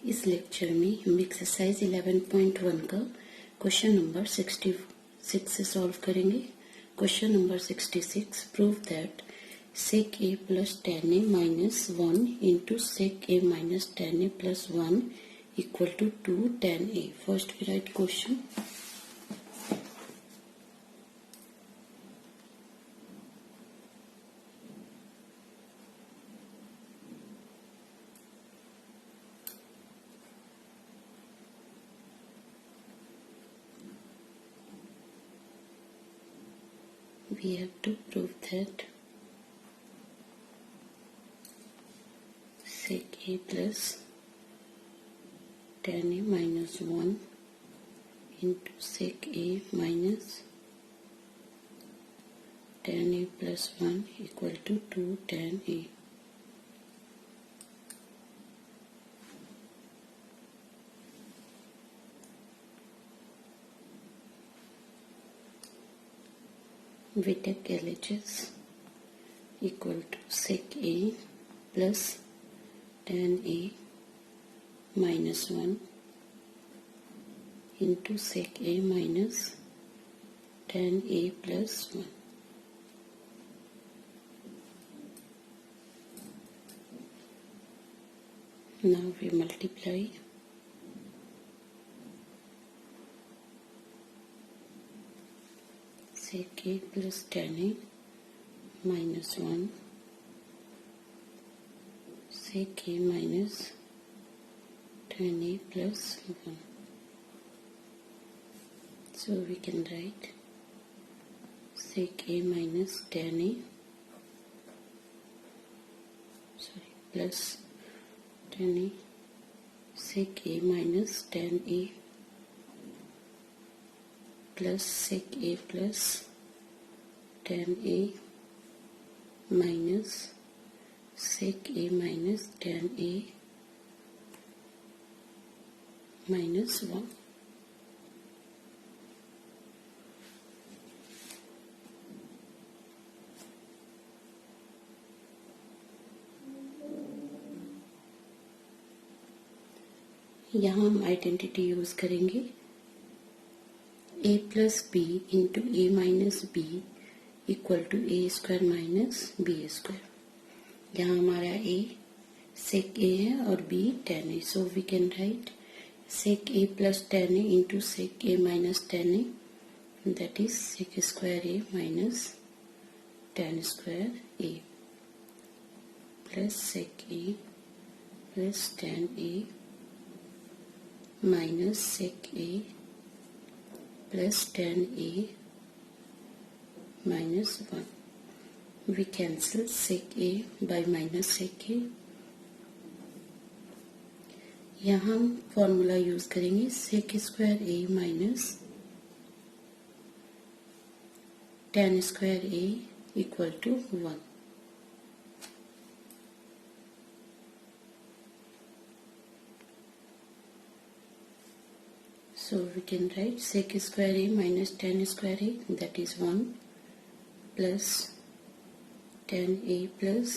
इस लेक्चर में हम एक्सरसाइज 11.1 का क्वेश्चन नंबर 66 से सॉल्व करेंगे। Question number 66, prove that sec a plus tan a minus 1 into sec a minus tan a plus 1 equal to 2 tan a. First we write question. We have to prove that sec a plus tan a minus 1 into sec a minus tan a plus 1 equal to 2 tan a. We take LHS equal to sec a plus tan a minus 1 into sec a minus tan a plus 1. Now we multiply sec a plus tan a minus 1 sec a minus tan a plus 1. So we can write sec a minus tan a plus tan a sec a minus tan a plus sec a plus tan a minus sec a minus tan a minus 1. यहाँ हम identity use करेंगे a plus B into A minus B equal to A square minus B square. यहाँ हमारा a sec a है और b tan a, so we can write sec a plus tan a into sec a minus tan a, that is sec square a minus tan square a plus sec a plus tan a minus sec a plus tan a minus 1. We cancel sec a by minus sec a. यहाँ हम formula use करेंगे sec square a minus tan square a equal to 1. So we can write sec square a minus tan square a, that is 1 plus tan a plus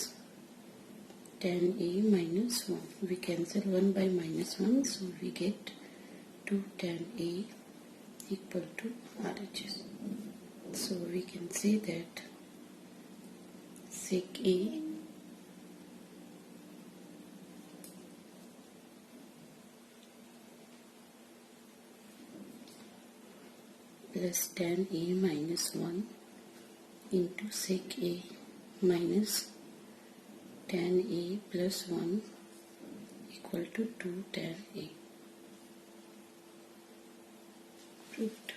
tan a minus 1. We cancel 1 by minus 1, so we get 2 tan a equal to RHS. So we can say that sec a plus tan a minus 1 into sec a minus tan a plus 1 equal to 2 tan a. Proved.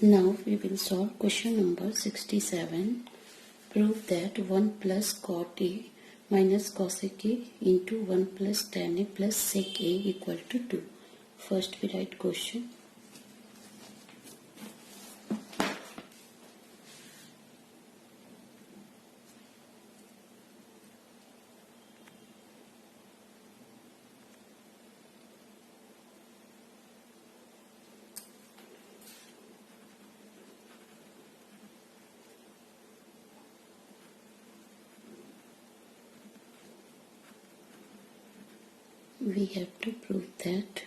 Now we will solve question number 67. Prove that 1 plus cot a minus cosec a into 1 plus tan a plus sec a equal to 2. First we write question. we have to prove that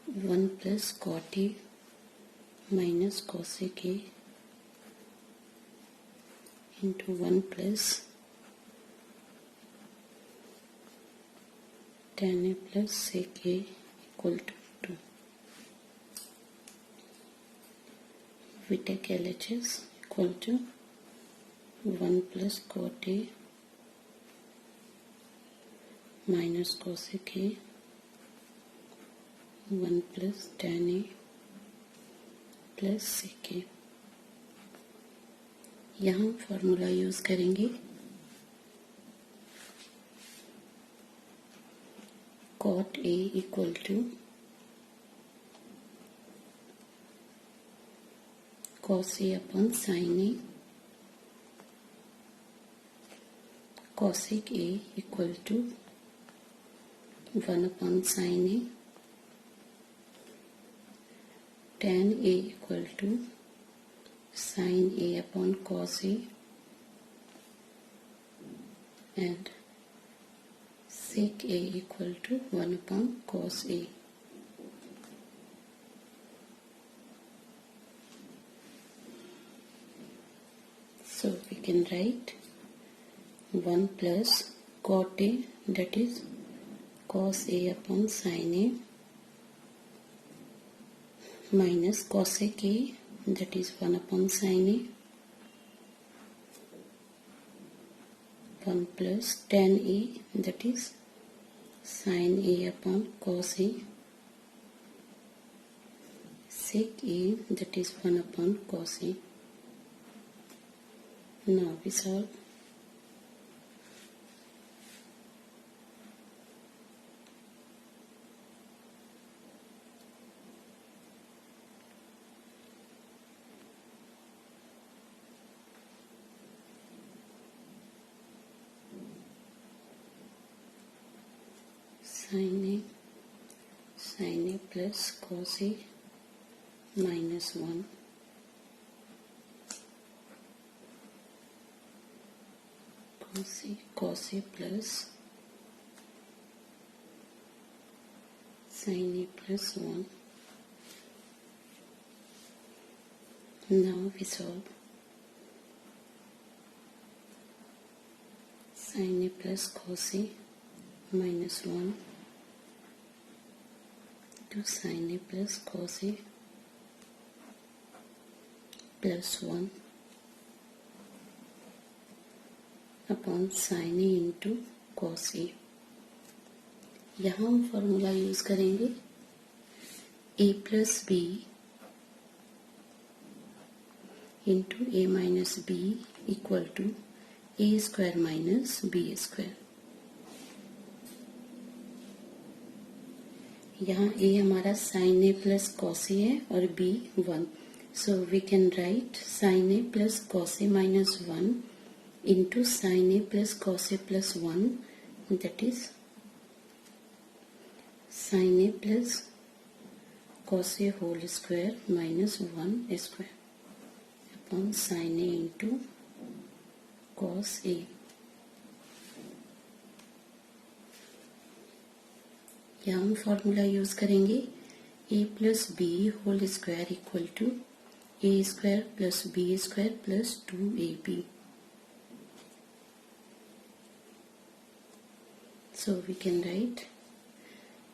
1 plus cot A minus cosec A into 1 plus tan A plus sec A equal to 2. We take LHS equal to 1 plus cot A minus cosec A 1 plus tan A plus sec A। यहाँ formula use करेंगे cot A equal to cos A upon sin A, cosec A equal to 1 upon sin A, tan A equal to sin A upon cos A, and sec A equal to 1 upon cos A. So we can write 1 plus cot A, that is cos A upon sin A, minus cosec A, that is 1 upon sin A, 1 plus tan A, that is sin A upon cos A, sec A, that is 1 upon cos A. Now we solve. sin A plus cos A minus 1 cos A plus sin A plus 1. Now we solve. Sin A plus cos A minus 1 to sin A plus cos A plus 1 upon sin A into cos A। यहाँ हम formula use करेंगे A plus B into A minus B equal to A square minus B square. यहाँ A हमारा sin A plus cos A है और B 1, so we can write sin A plus cos A minus 1 into sin A plus cos A plus 1, that is sin A plus cos A whole square minus 1 square upon sin A into cos A। यहाँ हम formula use करेंगे A plus B whole square equal to A square plus B square plus 2AB। So we can write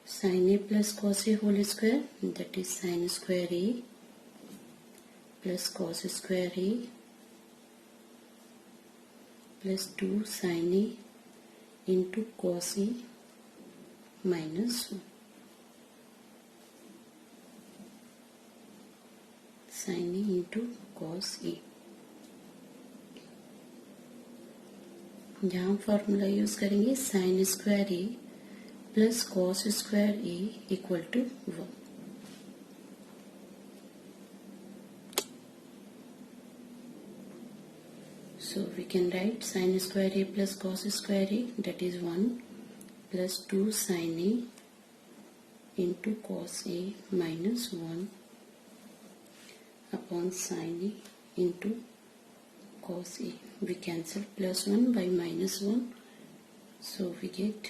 sin A plus cos A whole square, that is sin square A plus cos square A plus 2 sin A into cos A minus 1 sin A into cos A। यहाँ formula use करेंगे sin square A plus cos square A equal to 1। So we can write sin square A plus cos square A, that is 1 plus 2 sin A into cos A minus 1 upon sin A into cos A। We cancel plus 1 by minus 1, so we get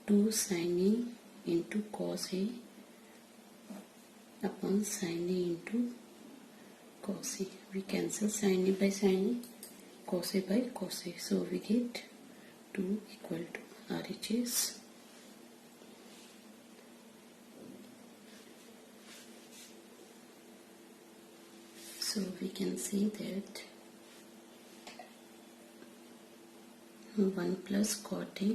2 sin A into cos A upon sin A into cos A. We cancel sin A by sin A, cos A by cos A. So we get 2 equal to RHS. So we can see that 1 plus cot A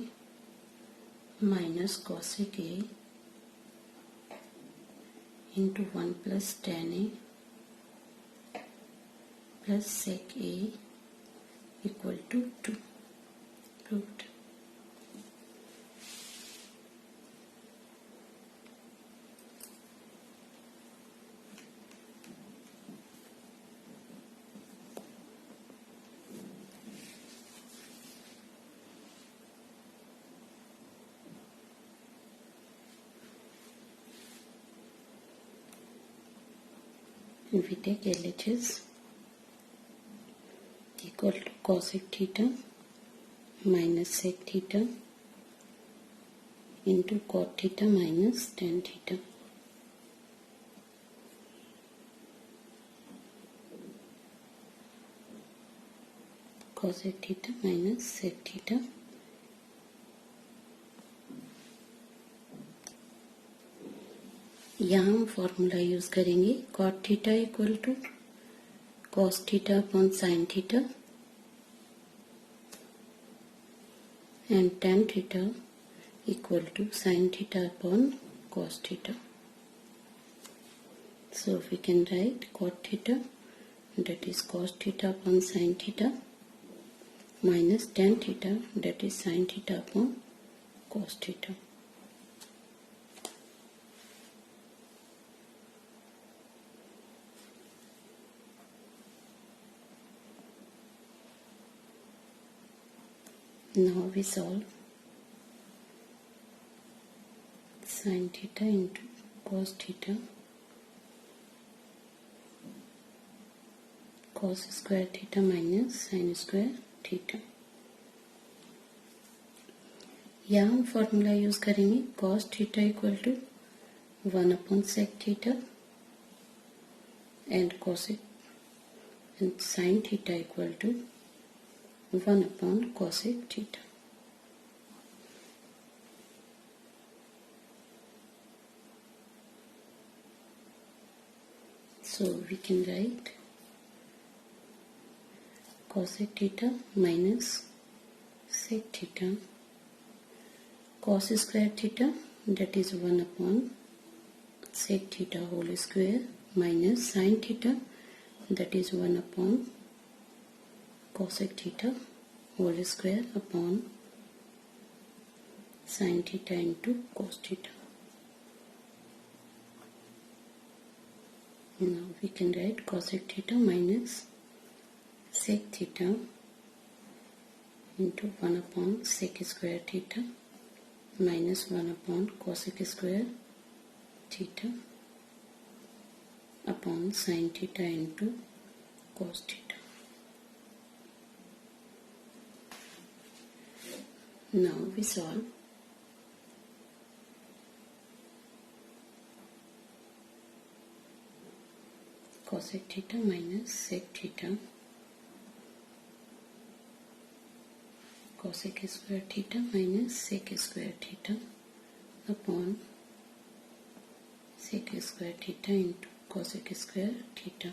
minus cosec A into 1 plus tan A plus sec A equal to 2. Proved. If we take LHS equal to cosec theta minus sec theta into cot theta minus tan theta. Cosec theta minus sec theta. यहाँ हम formula use करेंगे cot theta equal to cos theta upon sin theta and tan theta equal to sin theta upon cos theta. So we can write cot theta, that is cos theta upon sin theta, minus tan theta, that is sin theta upon cos theta. Now we solve sin theta into cos theta, cos square theta minus sin square theta. यहाँ हम formula use करेंगे cos theta equal to 1 upon sec theta and cosec and sin theta equal to 1 upon cosec theta. So we can write cosec theta minus sec theta, cos square theta, that is 1 upon sec theta whole square, minus sin theta, that is 1 upon cosec theta whole square upon sin theta into cos theta. Now we can write cosec theta minus sec theta into 1 upon sec square theta minus 1 upon cosec square theta upon sin theta into cos theta. Now we solve cosec theta minus sec theta, cosec square theta minus sec square theta upon sec square theta into cosec square theta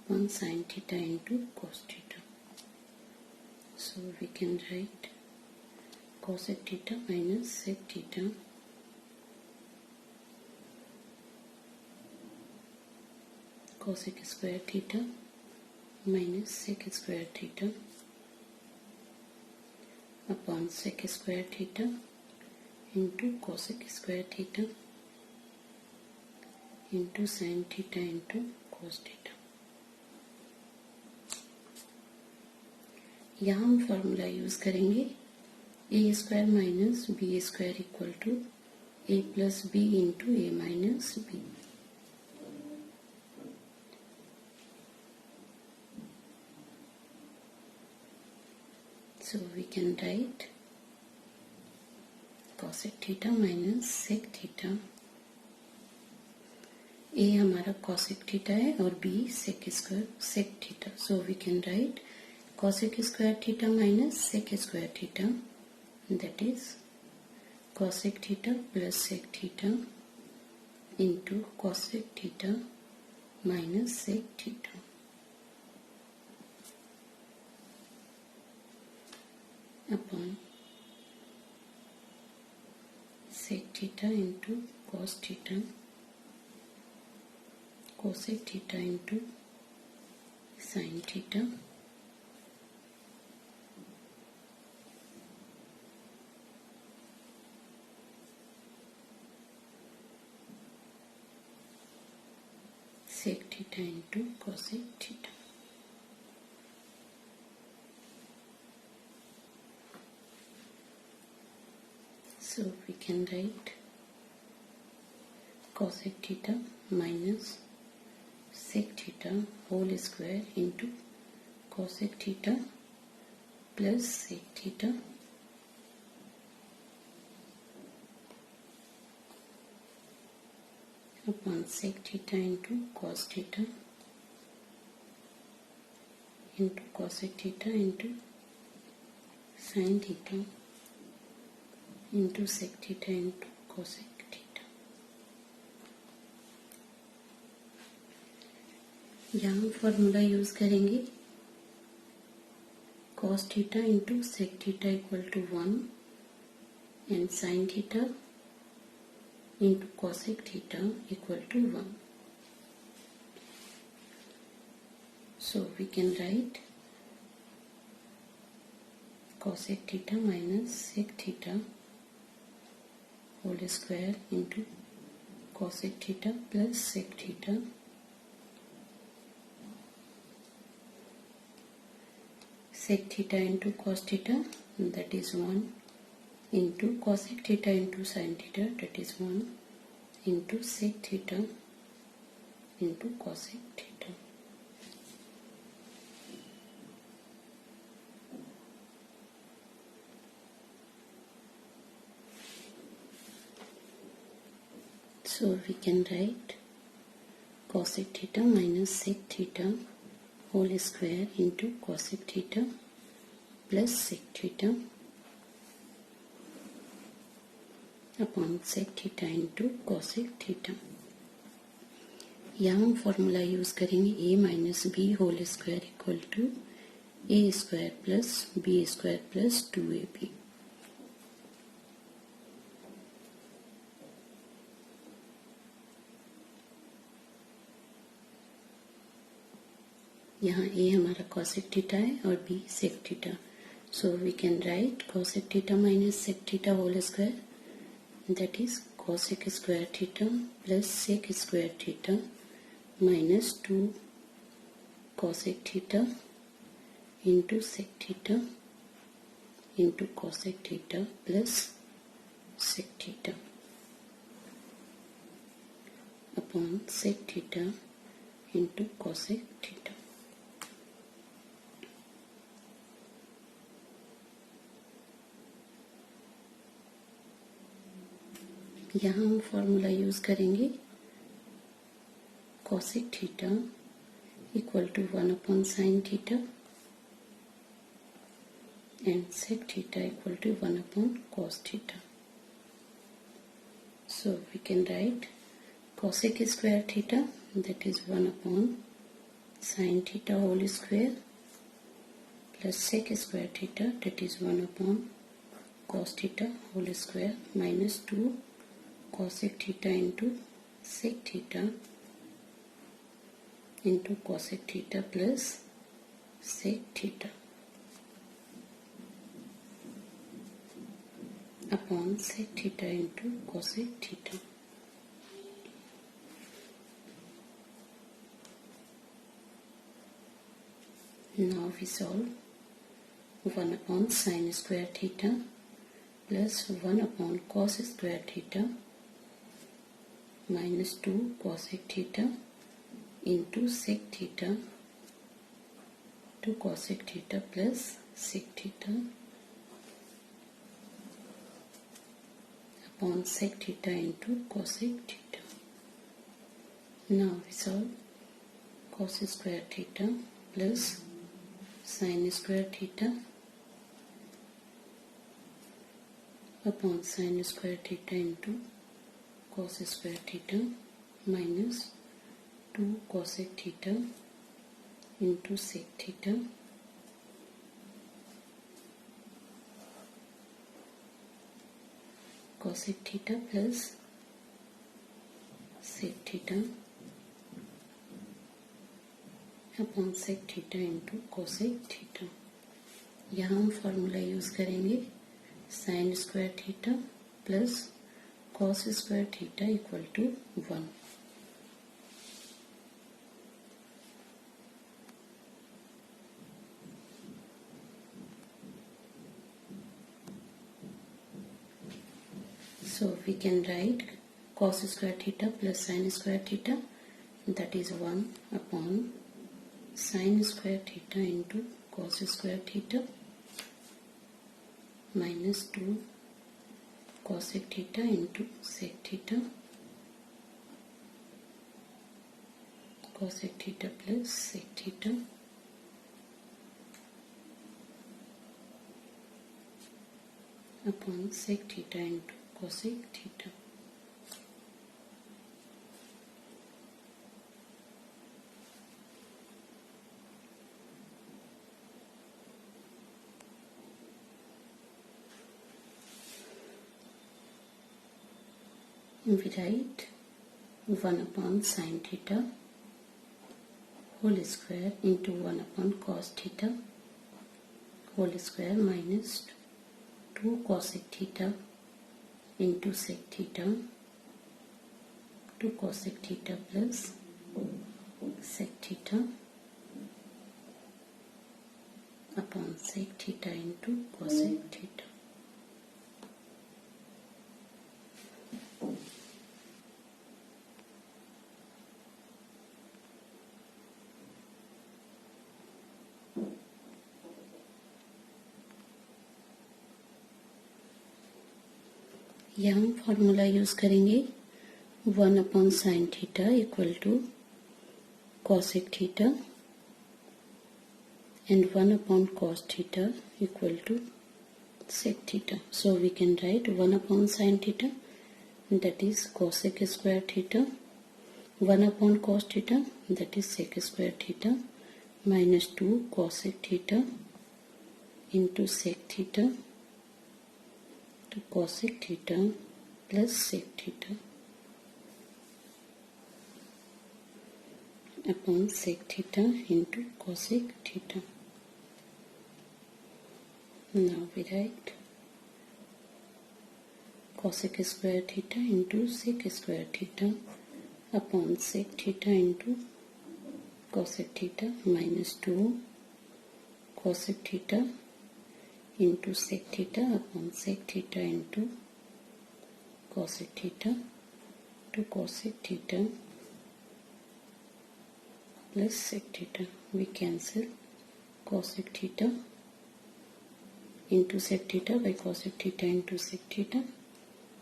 upon sin theta into cos theta. So we can write cosec theta minus sec theta cosec square theta minus sec square theta upon sec square theta into cosec square theta into sin theta into cos theta. यहाँ हम formula use करेंगे a square minus B square equal to a plus B into A minus b. So we can write cosec theta minus sec theta. A हमारा cosec theta है और b sec square sec theta. So we can write cosec square theta minus sec square theta, that is cosec theta plus sec theta into cosec theta minus sec theta upon sec theta into cos theta, cosec theta into sin theta, sec theta into cosec theta. So we can write cosec theta minus sec theta whole square into cosec theta plus sec theta upon sec theta into cos theta into cosec theta into sin theta into sec theta into cosec theta. यहाँ हम formula use करेंगे cos theta into sec theta equal to 1 and sin theta into cosec theta equal to 1. So we can write cosec theta minus sec theta whole square into cosec theta plus sec theta sec theta into cos theta, that is 1, into cosec theta into sin theta, that is 1, into sec theta into cosec theta. So we can write cosec theta minus sec theta whole square into cosec theta plus sec theta upon sec theta into cosec theta. यहाँ हम formula use करेंगे a minus B whole square equal to a square plus B square plus 2ab. यहाँ a हमारा cosec theta है और b sec theta. So we can write cosec theta minus sec theta whole square, that is cosec square theta plus sec square theta minus 2 cosec theta into sec theta into cosec theta plus sec theta upon sec theta into cosec theta. यहाँ हम formula use करेंगे cosec theta equal to 1 upon sine theta and sec theta equal to 1 upon cos theta. So we can write cosec square theta, that is 1 upon sin theta whole square plus sec square theta, that is 1 upon cos theta whole square minus 2 cosec theta into sec theta into cosec theta plus sec theta upon sec theta into cosec theta. Now we solve 1 upon sin square theta plus 1 upon cos square theta minus 2 cosec theta into sec theta to cosec theta plus sec theta upon sec theta into cosec theta. Now we solve cos square theta plus sin square theta upon sin square theta into cos square theta minus 2 cosec theta into sec theta cosec theta plus sec theta upon sec theta into cosec theta. यहाँ हम formula use करेंगे sin square theta plus cos square theta equal to 1। So we can write cos square theta plus sin square theta, that is 1 upon sin square theta into cos square theta minus 2 cosec theta into sec theta cosec theta plus sec theta upon sec theta into cosec theta. We write 1 upon sin theta whole square into 1 upon cos theta whole square minus 2 cosec theta into sec theta 2 cosec theta plus sec theta upon sec theta into cosec theta. यहाँ हम formula use करेंगे 1 upon sine theta equal to cosec theta and 1 upon cos theta equal to sec theta. So we can write 1 upon sin theta, that is cosec square theta, 1 upon cos theta, that is sec square theta, minus 2 cosec theta into sec theta to cosec theta plus sec theta upon sec theta into cosec theta. Now we write cosec square theta into sec square theta upon sec theta into cosec theta minus 2 cosec theta into sec theta upon sec theta into cosec theta to cosec theta plus sec theta. We cancel cosec theta into sec theta by cosec theta into sec theta,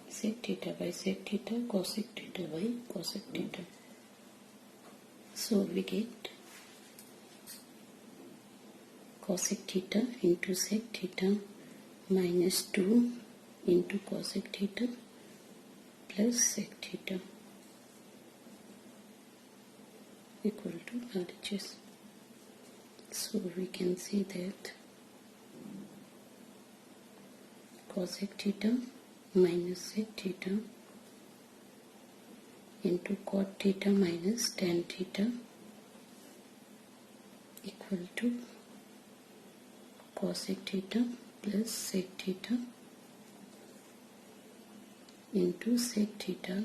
sec theta by sec theta, cosec theta by cosec theta. So we get cosec theta into sec theta minus 2 into cosec theta plus sec theta equal to RHS. So we can see that cosec theta minus sec theta into cot theta minus tan theta equal to cosec theta plus sec theta into sec theta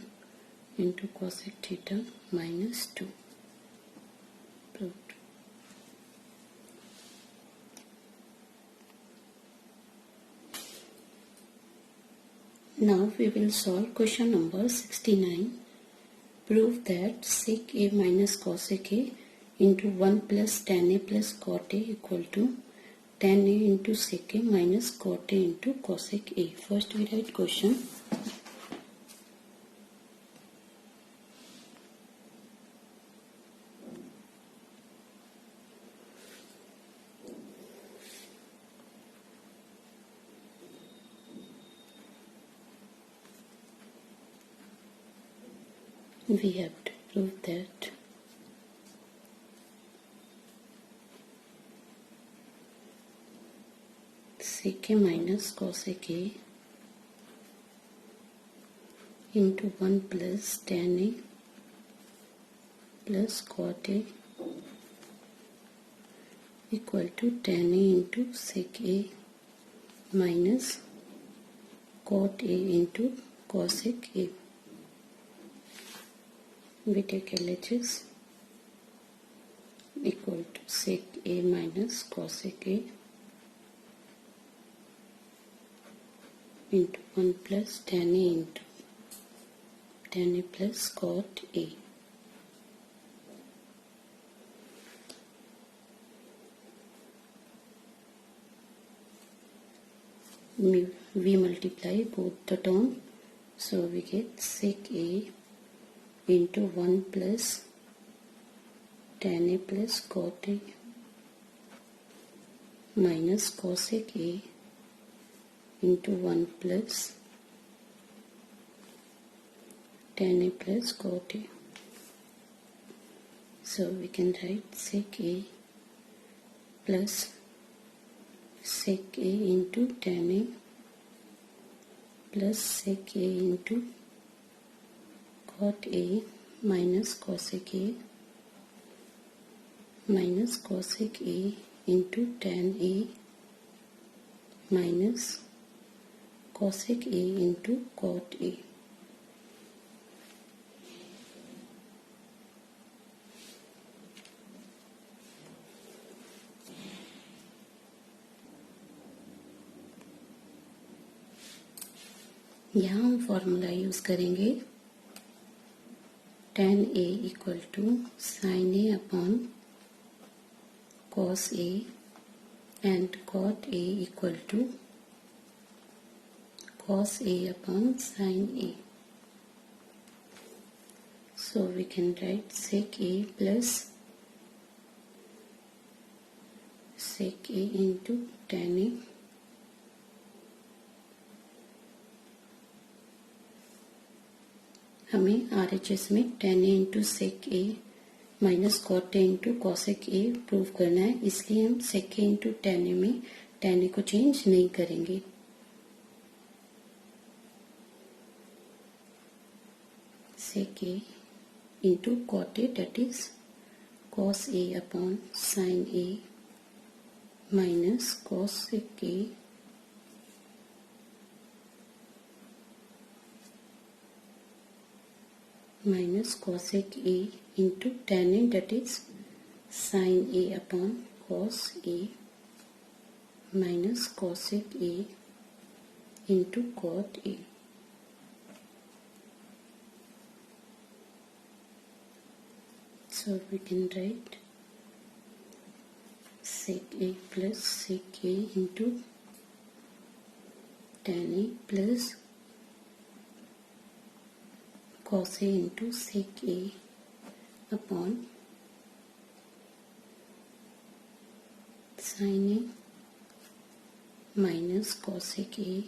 into cosec theta minus 2. Proved. Now we will solve question number 69. Prove that sec a minus cosec a into 1 plus tan a plus cot a equal to tan a into sec a minus cot a into cosec a. First we write question. we have to prove that sec A minus cosec A into 1 plus tan A plus cot A equal to tan A into sec A minus cot A into cosec A. We take LHS equal to sec A minus cosec A into 1 plus tan A into tan A plus cot A. We multiply both the term, so we get sec A into 1 plus tan A plus cot A minus cosec A into 1 plus tan A plus cot A. So we can write sec A plus sec A into tan A plus sec A into cot A minus cosec A minus cosec A into tan A minus cosec A into cot A. यहाँ हम formula use करेंगे tan A equal to sin A upon cos A and cot A equal to cos A upon sin A. So we can write sec A plus sec A into tan A हमें RHS में tan A into sec A minus cot A into cosec A prove करना है, इसलिए हम sec A into tan A में tan A को change नहीं करेंगे. sec A into cot A that is cos A upon sin A minus cosec A minus cosec A into tan A that is sin A upon cos A minus cosec A into cot A. So we can write sec A plus sec A into tan A plus cos A into sec A upon sin A minus cosec A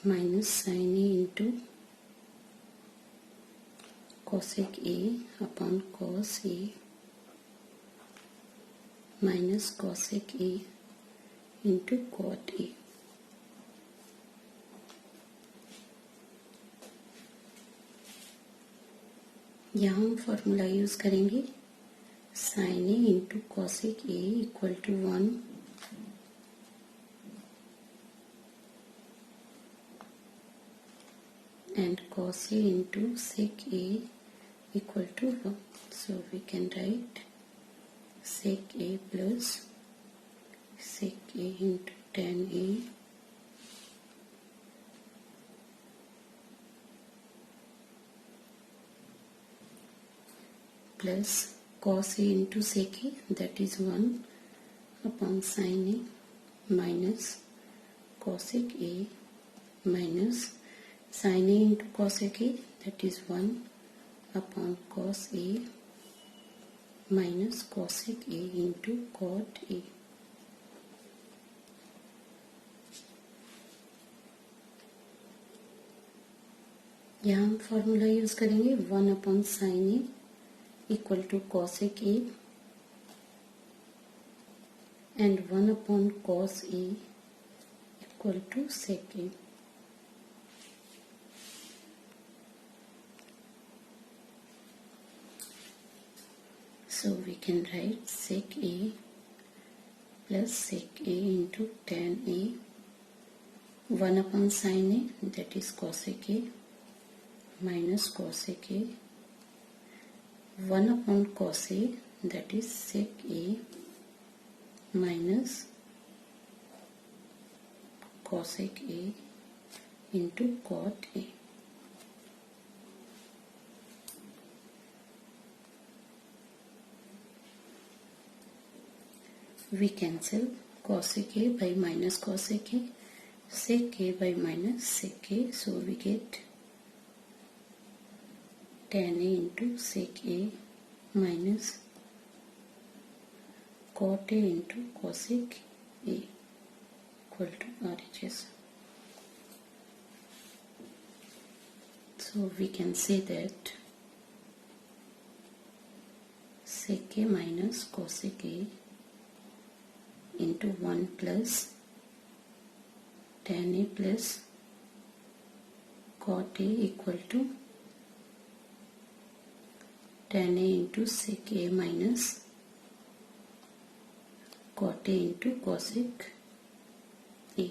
minus sin A into cosec A upon cos A minus cosec A into cot A. यहाँ हम formula use करेंगे sin A into cosec A equal to 1 and cos A into sec A equal to 1. So we can write sec A plus sec A into tan A plus cos A into sec A that is 1 upon sin A minus cosec A minus sin A into cosec A that is 1 upon cos A minus cosec A into cot A. यहाँ हम formula use करेंगे 1/sin A equal to cosec A and 1/cos A equal to sec A. So we can write sec A plus sec A into tan A, 1/sin A, that is cosec A, minus cosec A, 1/cos A, that is sec A, minus cosec A into cot A. We cancel cosec A by minus cosec A, sec A by minus sec A, so we get tan A into sec A minus cot A into cosec A equal to RHS. So we can say that sec A minus cosec A into 1 plus tan A plus cot A equal to tan A into sec A minus cot A into cosec A.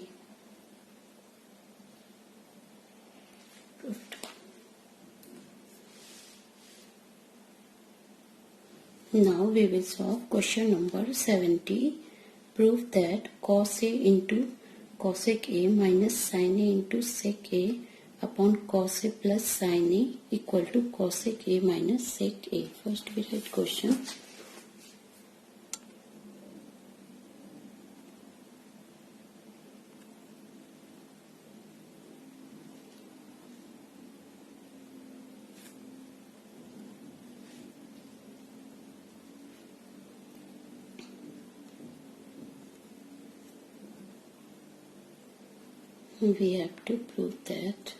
Now we will solve question number 70. Prove that cos A into cosec A minus sin A into sec A upon cos A plus sin A equal to cosec A minus sec A. First we write question. We have to prove that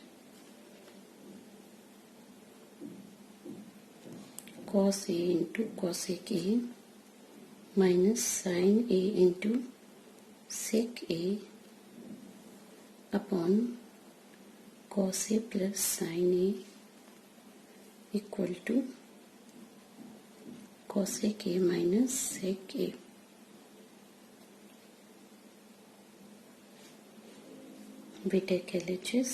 cos A into cosec A minus sin A into sec A upon cos A plus sin A equal to cosec A minus sec A. We take LHS.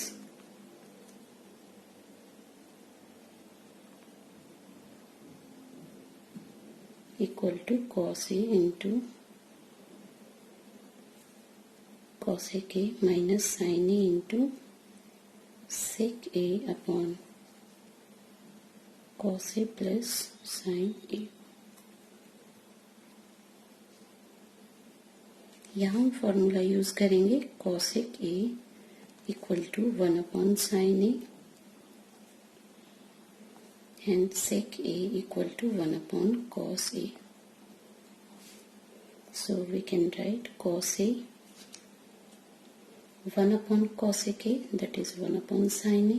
Equal to cos A into cosec A minus sin A into sec A upon cos A plus sin A. यहाँ हम formula use करेंगे cosec A equal to 1/sin A and sec A equal to 1/cos A. So we can write cos A 1/cosec A, that is 1/sin A,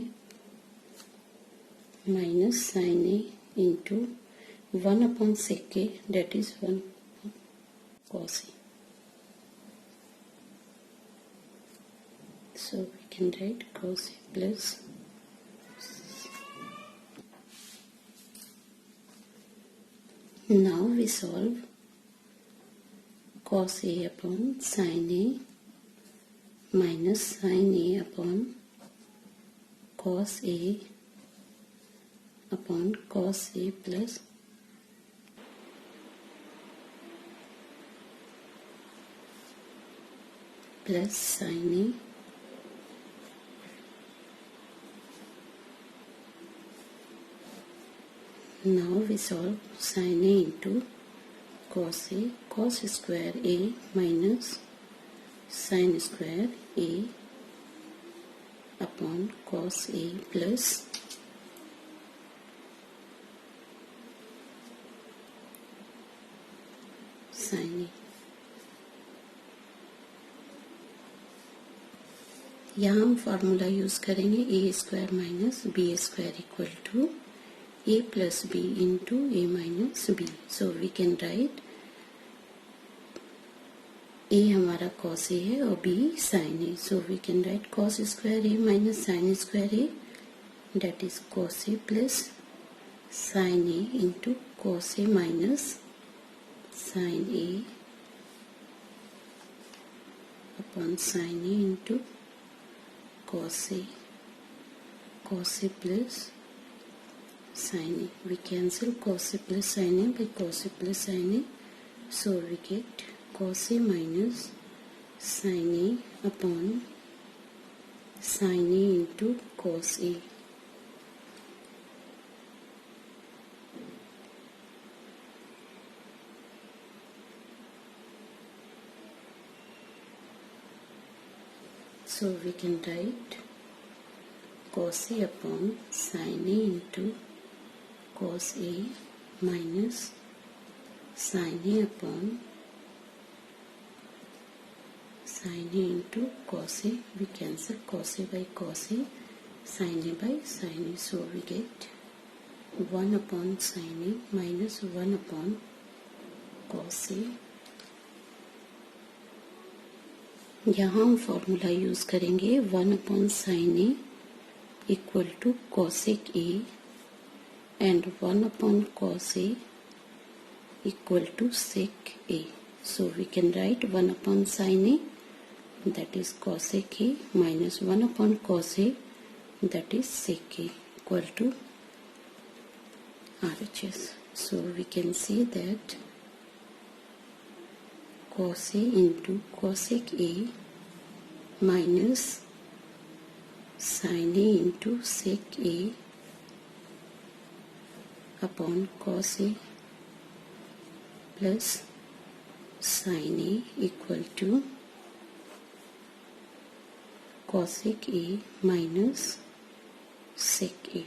minus sin A into 1/sec A, that is 1/cos A. So we can write cos A plus now we solve cos A upon sin A minus sin A upon cos A upon cos A plus sin A now we solve sin A into cos A, cos square A minus sin square A upon cos A plus sin A. यहाँ हम formula use करेंगे a square minus B square equal to a plus b into a minus b. So we can write a हमारा cos a है और b sin a. So we can write cos square a minus sin square a, that is cos a plus sin a into cos a minus sin a upon sin a into cos a plus sin a. We cancel cos a plus sin a by cos a plus sin a. So we get cos a minus sin a upon sin a into cos a. So we can write cos a upon sin a into cos a minus sin a upon sin a into cos a. We cancel cos a by cos a, sin a by sin a. So we get 1 upon sin a minus 1 upon cos a. यहाँ हम formula use करेंगे 1 upon sin a equal to cosec a and 1 upon cos a equal to sec a. So we can write 1 upon sin a, that is cosec a, minus 1 upon cos a, that is sec a, equal to RHS. So we can see that cos a into cosec a minus sin a into sec a upon cos a plus sin a equal to cosec a minus sec a.